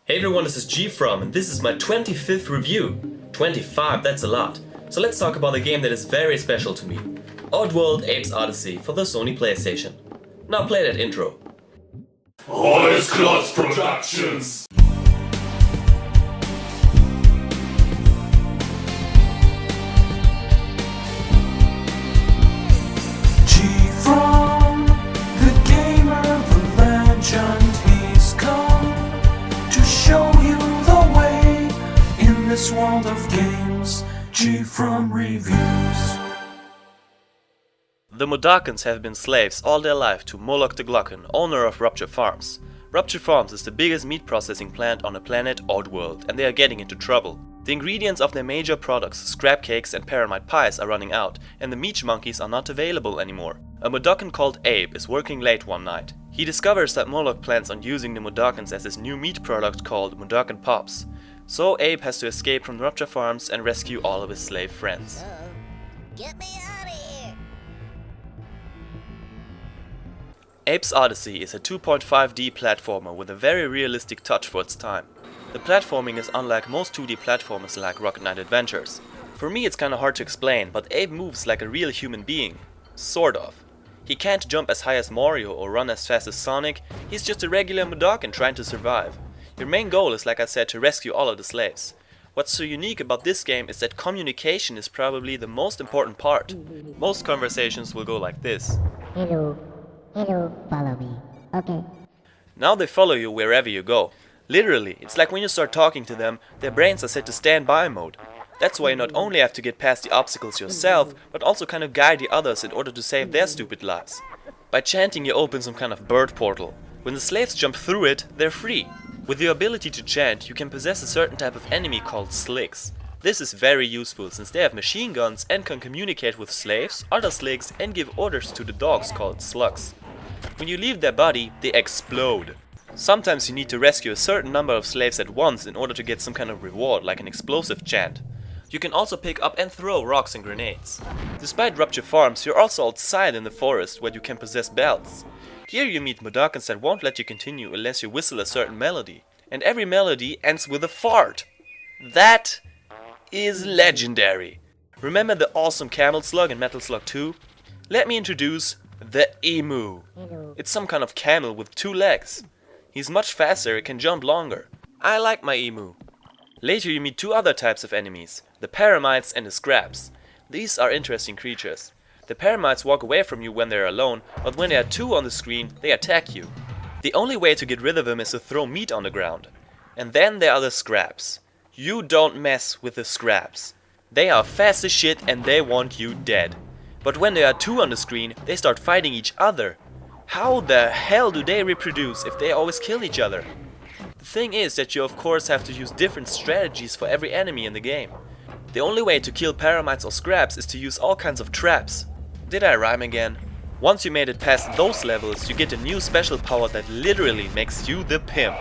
Hey everyone, this is GFrom and this is my 25th review. 25, that's a lot. So let's talk about a game that is very special to me. Oddworld Apes Odyssey for the Sony PlayStation. Now play that intro. Alles Klotz Productions! GFrom, the gamer, the legend, he's come to show you the way in this world of games. GFrom reviews. The Modakans have been slaves all their life to Moloch the Glockin, owner of Rupture Farms. Rupture Farms is the biggest meat processing plant on the planet Oddworld, and they are getting into trouble. The ingredients of their major products, scrap cakes and paramite pies, are running out, and the meat monkeys are not available anymore. A Modakan called Abe is working late one night. He discovers that Moloch plans on using the Modakans as his new meat product called Modakan Pops. So Abe has to escape from Rupture Farms and rescue all of his slave friends. Get me out of here! Apes Odyssey is a 2.5D platformer with a very realistic touch for its time. The platforming is unlike most 2D platformers like Rocket Knight Adventures. For me it's kinda hard to explain, but Abe moves like a real human being. Sort of. He can't jump as high as Mario or run as fast as Sonic, he's just a regular Modakan trying to survive. Your main goal is, like I said, to rescue all of the slaves. What's so unique about this game is that communication is probably the most important part. Most conversations will go like this. Hello, follow me. Okay. Now they follow you wherever you go. Literally, it's like when you start talking to them, their brains are set to standby mode. That's why you not only have to get past the obstacles yourself, but also kind of guide the others in order to save their stupid lives. By chanting you open some kind of bird portal. When the slaves jump through it, they're free. With the ability to chant, you can possess a certain type of enemy called sligs. This is very useful since they have machine guns and can communicate with slaves, other sligs, and give orders to the dogs called slugs. When you leave their body, they explode. Sometimes you need to rescue a certain number of slaves at once in order to get some kind of reward, like an explosive chant. You can also pick up and throw rocks and grenades. Despite Rupture Farms, you're also outside in the forest where you can possess bells. Here you meet Modakans that won't let you continue unless you whistle a certain melody. And every melody ends with a fart. That is legendary. Remember the awesome Camel Slug in Metal Slug 2? Let me introduce the Emu. It's some kind of camel with 2 legs. He's much faster, it can jump longer. I like my Emu. Later you meet 2 other types of enemies, the Paramites and the Scraps. These are interesting creatures. The Paramites walk away from you when they're alone, but when there are 2 on the screen, they attack you. The only way to get rid of them is to throw meat on the ground. And then there are the Scraps. You don't mess with the Scraps. They are fast as shit and they want you dead. But when there are 2 on the screen, they start fighting each other. How the hell do they reproduce if they always kill each other? The thing is that you of course have to use different strategies for every enemy in the game. The only way to kill Paramites or Scraps is to use all kinds of traps. Did I rhyme again? Once you made it past those levels, you get a new special power that literally makes you the pimp.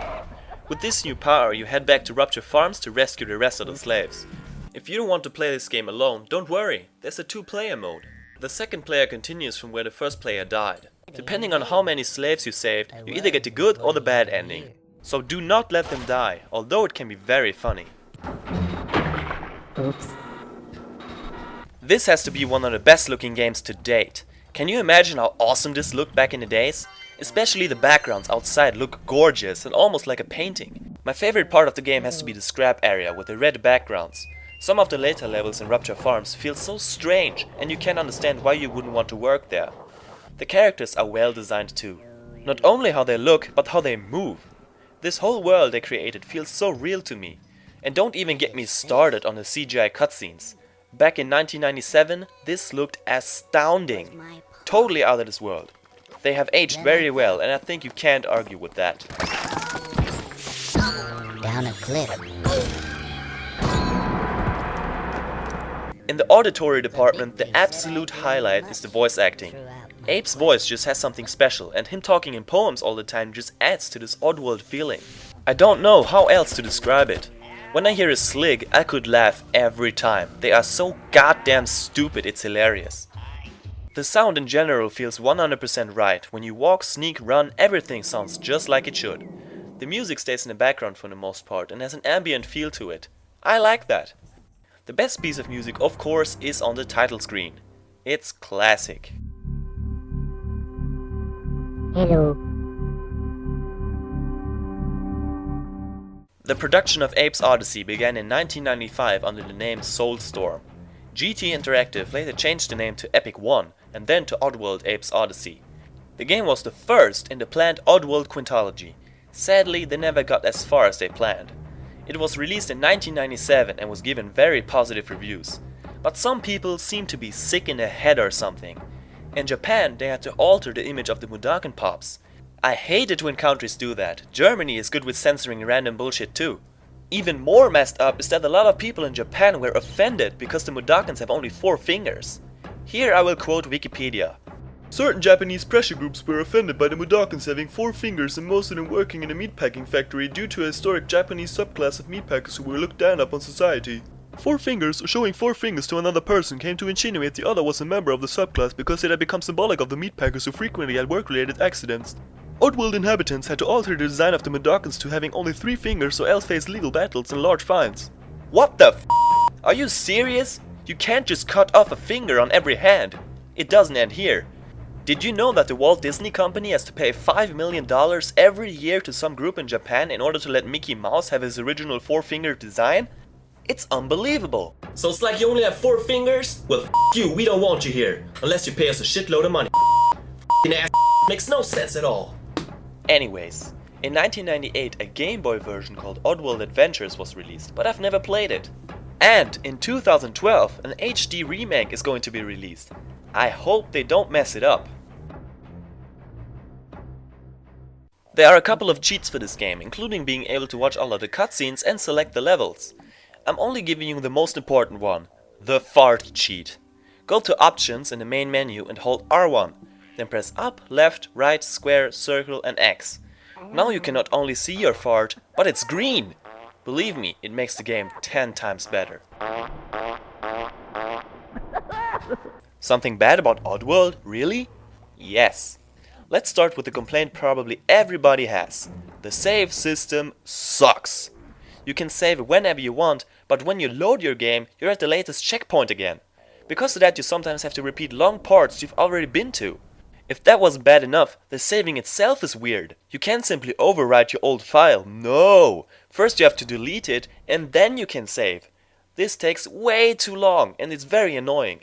With this new power, you head back to Rupture Farms to rescue the rest of the slaves. If you don't want to play this game alone, don't worry, there's a 2-player mode. The second player continues from where the first player died. Depending on how many slaves you saved, you either get the good or the bad ending. So do not let them die, although it can be very funny. Oops. This has to be one of the best looking games to date. Can you imagine how awesome this looked back in the days? Especially the backgrounds outside look gorgeous and almost like a painting. My favorite part of the game has to be the scrap area with the red backgrounds. Some of the later levels in Rupture Farms feel so strange and you can't understand why you wouldn't want to work there. The characters are well designed too. Not only how they look, but how they move. This whole world they created feels so real to me. And don't even get me started on the CGI cutscenes. Back in 1997, this looked astounding. Totally out of this world. They have aged very well, and I think you can't argue with that. Down a cliff. In the auditory department, the absolute highlight is the voice acting. Abe's voice just has something special, and him talking in poems all the time just adds to this Oddworld feeling. I don't know how else to describe it. When I hear a slig, I could laugh every time. They are so goddamn stupid, it's hilarious. The sound in general feels 100% right. When you walk, sneak, run, everything sounds just like it should. The music stays in the background for the most part and has an ambient feel to it. I like that. The best piece of music, of course, is on the title screen. It's classic. Hello. The production of Abe's Oddysee began in 1995 under the name Soulstorm. GT Interactive later changed the name to Epic One and then to Oddworld Abe's Oddysee. The game was the first in the planned Oddworld quintulogy. Sadly, they never got as far as they planned. It was released in 1997 and was given very positive reviews. But some people seem to be sick in the head or something. In Japan, they had to alter the image of the Budokan Pops. I hate it when countries do that. Germany is good with censoring random bullshit too. Even more messed up is that a lot of people in Japan were offended because the Mudokons have only 4 fingers. Here I will quote Wikipedia. Certain Japanese pressure groups were offended by the Mudokons having 4 fingers and most of them working in a meatpacking factory due to a historic Japanese subclass of meatpackers who were looked down upon society. 4 fingers, or showing 4 fingers to another person, came to insinuate the other was a member of the subclass because it had become symbolic of the meatpackers who frequently had work-related accidents. Oddworld inhabitants had to alter the design of the Mudokons to having only 3 fingers or else face legal battles and large fines. What the f***? Are you serious? You can't just cut off a finger on every hand. It doesn't end here. Did you know that the Walt Disney Company has to pay $5 million every year to some group in Japan in order to let Mickey Mouse have his original 4-finger design? It's unbelievable. So it's like you only have 4 fingers? Well, f*** you, we don't want you here. Unless you pay us a shitload of money. F***ing ass makes no sense at all. Anyways, in 1998 a Game Boy version called Oddworld Adventures was released, but I've never played it. And in 2012 an HD remake is going to be released. I hope they don't mess it up. There are a couple of cheats for this game, including being able to watch all of the cutscenes and select the levels. I'm only giving you the most important one, the fart cheat. Go to Options in the main menu and hold R1. Then press up, left, right, square, circle and X. Now you can not only see your fart, but it's green! Believe me, it makes the game 10 times better. Something bad about Oddworld? Really? Yes. Let's start with the complaint probably everybody has. The save system sucks. You can save whenever you want, but when you load your game, you're at the latest checkpoint again. Because of that you sometimes have to repeat long parts you've already been to. If that wasn't bad enough, the saving itself is weird. You can't simply overwrite your old file. No! First you have to delete it and then you can save. This takes way too long and it's very annoying.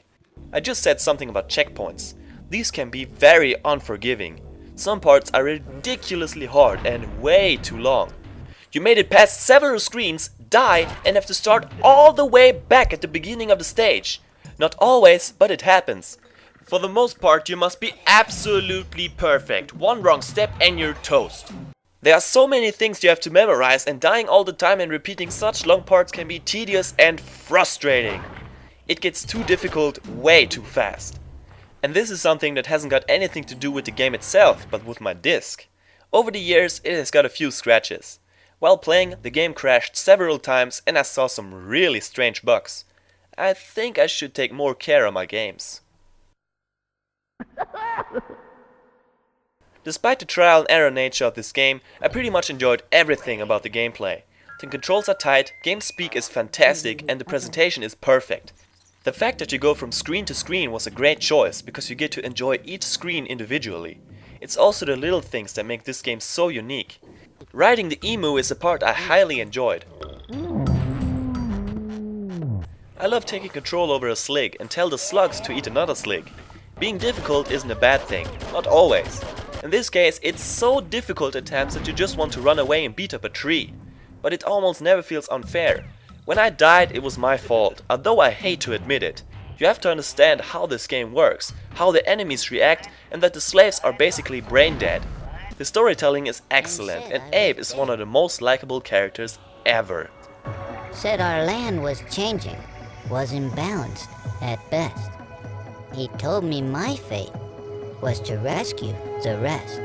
I just said something about checkpoints. These can be very unforgiving. Some parts are ridiculously hard and way too long. You made it past several screens, die and have to start all the way back at the beginning of the stage. Not always, but it happens. For the most part, you must be absolutely perfect. One wrong step and you're toast. There are so many things you have to memorize and dying all the time and repeating such long parts can be tedious and frustrating. It gets too difficult way too fast. And this is something that hasn't got anything to do with the game itself, but with my disc. Over the years, it has got a few scratches. While playing, the game crashed several times and I saw some really strange bugs. I think I should take more care of my games. Despite the trial and error nature of this game, I pretty much enjoyed everything about the gameplay. The controls are tight, game speak is fantastic and the presentation is perfect. The fact that you go from screen to screen was a great choice because you get to enjoy each screen individually. It's also the little things that make this game so unique. Riding the emu is a part I highly enjoyed. I love taking control over a slig and tell the slugs to eat another slig. Being difficult isn't a bad thing, not always. In this case, it's so difficult at times that you just want to run away and beat up a tree. But it almost never feels unfair. When I died, it was my fault, although I hate to admit it. You have to understand how this game works, how the enemies react, and that the slaves are basically brain dead. The storytelling is excellent, and Abe is one of the most likable characters ever. Said our land was changing, was imbalanced at best. He told me my fate was to rescue the rest.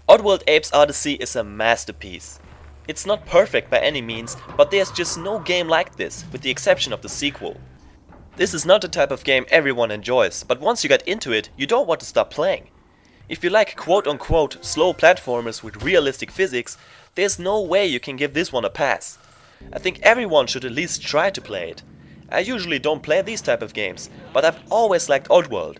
Oddworld Abe's Oddysee is a masterpiece. It's not perfect by any means, but there's just no game like this, with the exception of the sequel. This is not the type of game everyone enjoys, but once you get into it, you don't want to stop playing. If you like quote-unquote slow platformers with realistic physics, there's no way you can give this one a pass. I think everyone should at least try to play it. I usually don't play these type of games, but I've always liked Oddworld.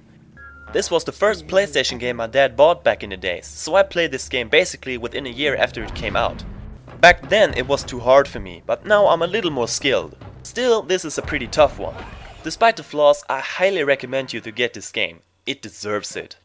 This was the first PlayStation game my dad bought back in the days, so I played this game basically within a year after it came out. Back then it was too hard for me, but now I'm a little more skilled. Still, this is a pretty tough one. Despite the flaws, I highly recommend you to get this game. It deserves it.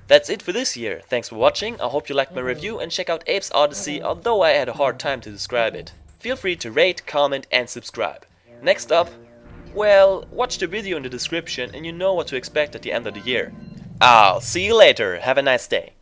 That's it for this year. Thanks for watching, I hope you liked my review, and check out Abe's Oddysee, although I had a hard time to describe it. Feel free to rate, comment and subscribe. Next up, well, watch the video in the description and you know what to expect at the end of the year. I'll see you later, have a nice day.